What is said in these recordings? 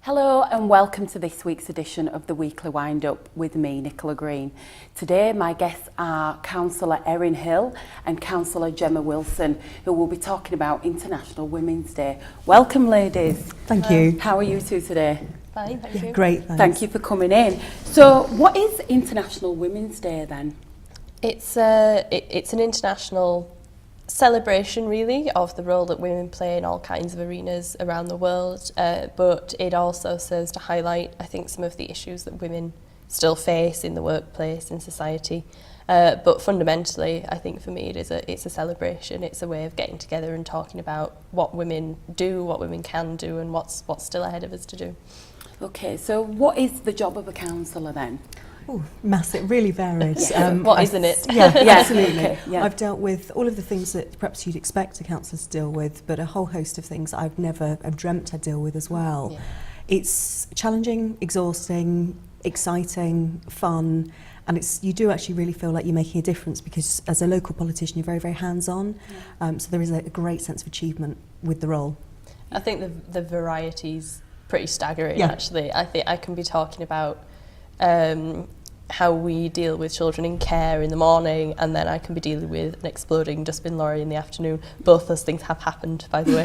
Hello and welcome to this week's edition of the Weekly Wind-Up with me, Nicola Green. Today my guests are Councillor Erin Hill and Councillor Gemma Wilson, who will be talking about International Women's Day. Welcome, ladies. Thank you. How are you two today? Fine, thank you. Great, thanks. Thank you for coming in. So what is International Women's Day then? It's an international celebration really of the role that women play in all kinds of arenas around the world, but it also serves to highlight, I think, some of the issues that women still face in the workplace, in society. But fundamentally, I think for me it's a celebration. It's a way of getting together and talking about what women do, what women can do, and what's still ahead of us to do. Okay, so what is the job of a councillor then? Ooh, massive, really varied. What isn't it? Yeah, absolutely. Okay, yeah. I've dealt with all of the things that perhaps you'd expect a councillor to deal with, but a whole host of things I've dreamt I'd deal with as well. Yeah. It's challenging, exhausting, exciting, fun, and you do actually really feel like you're making a difference because as a local politician you're very, very hands-on. So there is a great sense of achievement with the role. I think the variety's pretty staggering, Yeah. actually. I think I can be talking about how we deal with children in care in the morning, and then I can be dealing with an exploding dustbin lorry in the afternoon. Both those things have happened, by the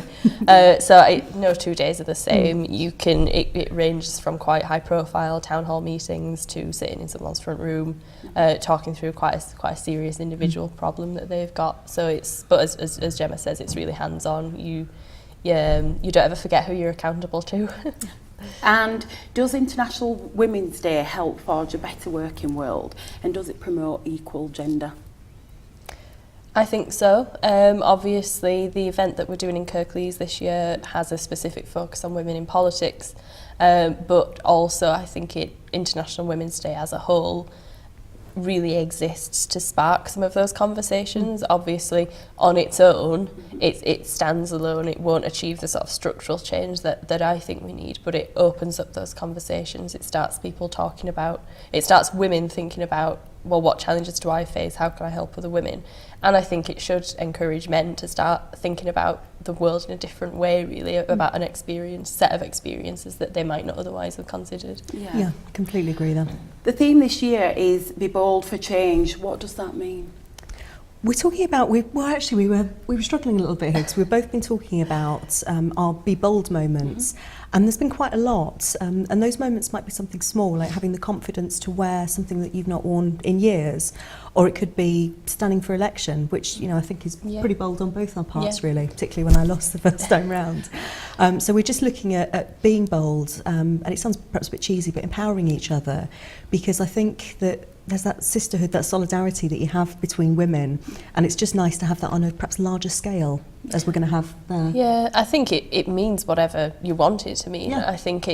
way. So no 2 days are the same. It ranges from quite high profile town hall meetings to sitting in someone's front room, talking through quite a serious individual problem that they've got. So as Gemma says, it's really hands on. You don't ever forget who you're accountable to. And does International Women's Day help forge a better working world, and does it promote equal gender? I think so. Obviously, the event that we're doing in Kirklees this year has a specific focus on women in politics, but also I think International Women's Day as a whole really exists to spark some of those conversations. Obviously, on its own, it stands alone. It won't achieve the sort of structural change that I think we need, but it opens up those conversations. It starts women thinking about, well, what challenges do I face? How can I help other women? And I think it should encourage men to start thinking about the world in a different way, really, about set of experiences that they might not otherwise have considered. Yeah, completely agree there. The theme this year is Be Bold for Change. What does that mean? We're talking about, we were struggling a little bit here because we've both been talking about our Be Bold moments, and there's been quite a lot, and those moments might be something small, like having the confidence to wear something that you've not worn in years, or it could be standing for election, which I think is pretty bold on both our parts, really, particularly when I lost the first time round. So we're just looking at being bold, and it sounds perhaps a bit cheesy, but empowering each other, because I think that there's that sisterhood, that solidarity that you have between women, and it's just nice to have that on a perhaps larger scale as we're going to have there. Yeah, I think it means whatever you want it to mean. Yeah. I think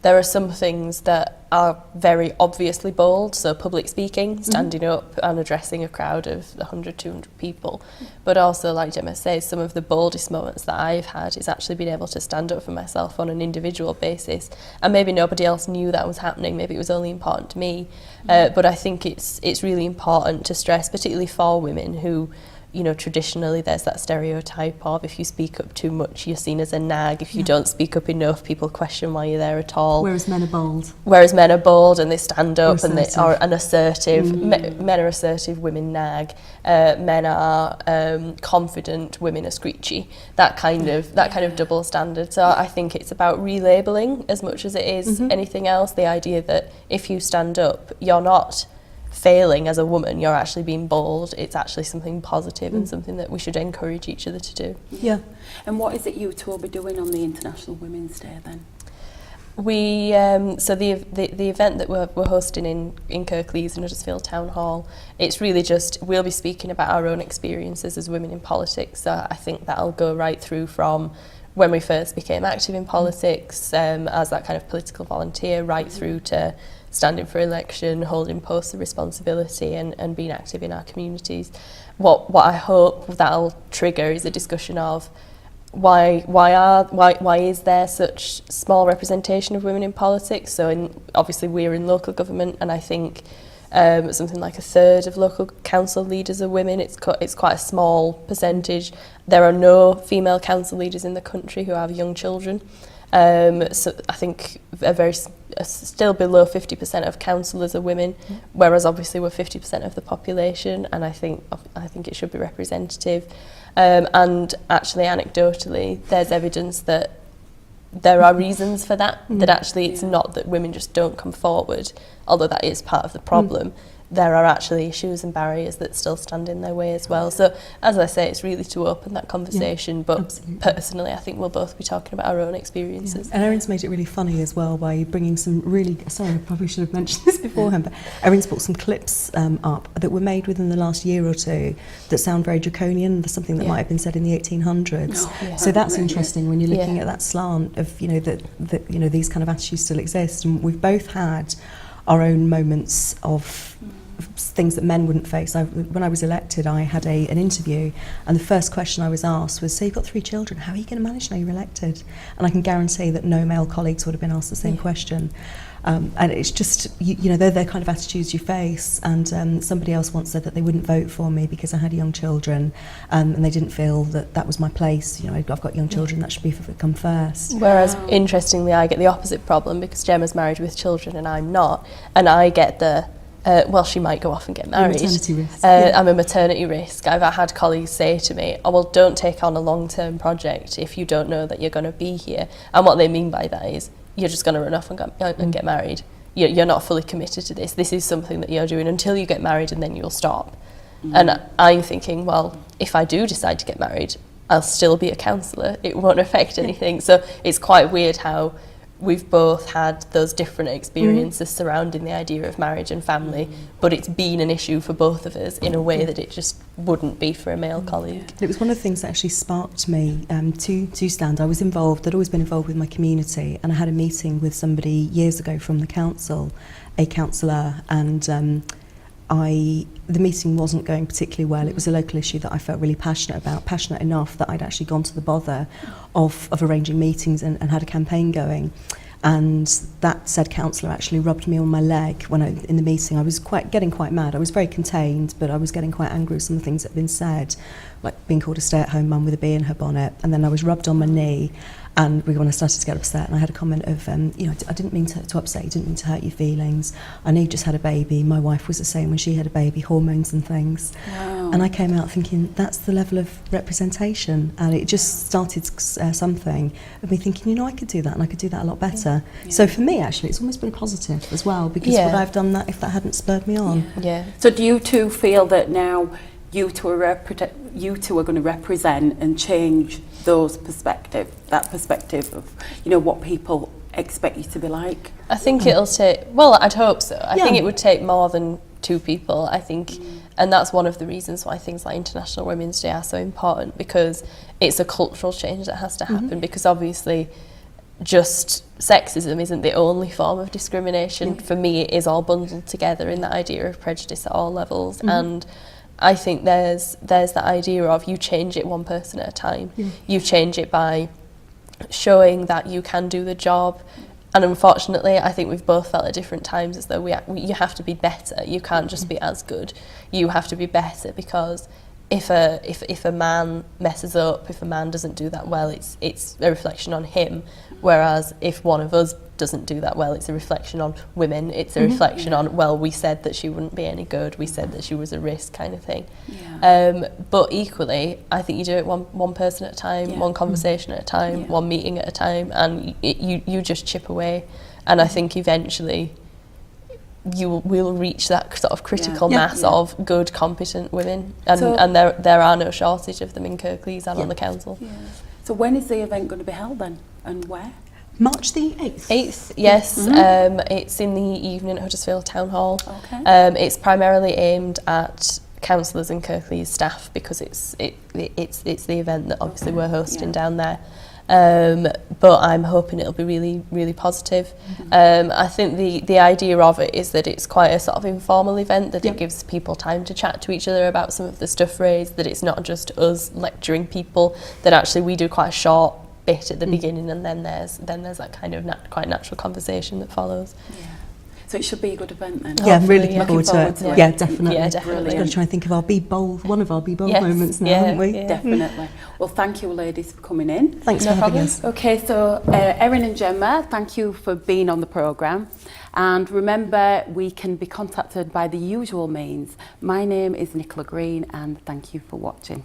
there are some things that are very obviously bold, so public speaking, standing up and addressing a crowd of 100, 200 people. But also, like Gemma says, some of the boldest moments that I've had is actually being able to stand up for myself on an individual basis. And maybe nobody else knew that was happening, maybe it was only important to me. But I think it's really important to stress, particularly for women who, traditionally there's that stereotype of if you speak up too much, you're seen as a nag. If you don't speak up enough, people question why you're there at all. Whereas men are bold. And they stand up and they are assertive. Men are assertive, women nag. Men are confident, women are screechy. That kind of double standard. So I think it's about relabeling as much as it is anything else. The idea that if you stand up, you're not failing as a woman, you're actually being bold. It's actually something positive and something that we should encourage each other to do. Yeah. And what is it you two will be doing on the International Women's Day then? We so the event that we're hosting in Kirklees in Huddersfield Town Hall, it's really just we'll be speaking about our own experiences as women in politics. So I think that'll go right through from when we first became active in politics as that kind of political volunteer, right through to standing for election, holding posts of responsibility and being active in our communities. What I hope that'll trigger is a discussion of why is there such small representation of women in politics? So obviously we're in local government, and I think something like a third of local council leaders are women. It's quite a small percentage. There are no female council leaders in the country who have young children. So I think still below 50% of councillors are women, whereas obviously we're 50% of the population, and I think it should be representative. And actually, anecdotally, there's evidence that there are reasons for that, that actually it's not that women just don't come forward, although that is part of the problem. There are actually issues and barriers that still stand in their way as well. So, as I say, it's really to open that conversation, but absolutely. Personally, I think we'll both be talking about our own experiences. Yeah. And Erin's made it really funny as well by bringing some really, sorry, I probably should have mentioned this beforehand, but Erin's brought some clips up that were made within the last year or two that sound very draconian, something that might have been said in the 1800s. So that's interesting when you're looking at that slant of, that these kind of attitudes still exist. And we've both had our own moments of things that men wouldn't face. When I was elected, I had an interview, and the first question I was asked was, so you've got 3 children, how are you going to manage now you're elected? And I can guarantee that no male colleagues would have been asked the same question. And it's just, they're the kind of attitudes you face. And somebody else once said that they wouldn't vote for me because I had young children, and they didn't feel that was my place. I've got young children, that should come first. Whereas, interestingly, I get the opposite problem because Gemma's married with children and I'm not, and I get the she might go off and get married. Maternity risk. I'm a maternity risk. I've had colleagues say to me, don't take on a long-term project if you don't know that you're going to be here. And what they mean by that is, you're just going to run off and get married. You're not fully committed to this. This is something that you're doing until you get married, and then you'll stop. And I'm thinking, if I do decide to get married, I'll still be a councillor. It won't affect anything. So it's quite weird how we've both had those different experiences surrounding the idea of marriage and family, but it's been an issue for both of us in a way that it just wouldn't be for a male colleague. It was one of the things that actually sparked me to stand. I'd always been involved with my community, and I had a meeting with somebody years ago from the council, a councillor, and the meeting wasn't going particularly well. It was a local issue that I felt really passionate enough that I'd actually gone to the bother of arranging meetings and had a campaign going. And that said councillor actually rubbed me on my leg in the meeting. I was getting quite mad. I was very contained, but I was getting quite angry with some of the things that had been said, like being called a stay-at-home mum with a bee in her bonnet. And then I was rubbed on my knee, and when I started to get upset, and I had a comment of, I didn't mean to upset you, didn't mean to hurt your feelings. I know you just had a baby. My wife was the same when she had a baby, hormones and things. Wow. And I came out thinking, that's the level of representation. And it just started something of me thinking, I could do that, and I could do that a lot better. Yeah. So for me, actually, it's almost been a positive as well, because would I have done that if that hadn't spurred me on? Yeah. So do you two feel that now you two are going to represent and change that perspective of what people expect you to be like? I think it'll take, I'd hope so. I think it would take more than 2 people, I think, and that's one of the reasons why things like International Women's Day are so important, because it's a cultural change that has to happen, because obviously just sexism isn't the only form of discrimination. For me, it is all bundled together in the idea of prejudice at all levels, and I think there's that idea of you change it one person at a time. You change it by showing that you can do the job, and unfortunately I think we've both felt at different times as though you have to be better. You can't just be as good. You have to be better, because if a man messes up, if a man doesn't do that well, it's a reflection on him, whereas if one of us doesn't do that well, it's a reflection on women. It's a reflection on, we said that she wouldn't be any good, we said that she was a risk, kind of thing. But equally, I think you do it one person at a time, one conversation at a time, one meeting at a time, and you just chip away. And I think eventually we'll reach that sort of critical mass of good, competent women, and there are no shortage of them in Kirklees and on the council. So when is the event going to be held then, and where? March the 8th. 8th, yes. It's in the evening at Huddersfield Town Hall. Okay. It's primarily aimed at councillors and Kirklees staff, because it's the event that obviously we're hosting down there. But I'm hoping it'll be really, really positive. I think the idea of it is that it's quite a sort of informal event, that it gives people time to chat to each other about some of the stuff raised, that it's not just us lecturing people, that actually we do quite a short bit at the beginning, and then there's that kind of quite natural conversation that follows. So it should be a good event then. Yeah, I'm really Hopefully, looking yeah. forward to it. Looking forward to Yeah, it. definitely. Yeah, We've definitely. got to try and think of our Be Bold, one of our Be Bold Yes, moments now, yeah, haven't we? yeah. Definitely. Well, thank you, ladies, for coming in. Thanks No for having problem. us. Okay, so Erin and Gemma, thank you for being on the programme. And remember, we can be contacted by the usual means. My name is Nicola Green, and thank you for watching.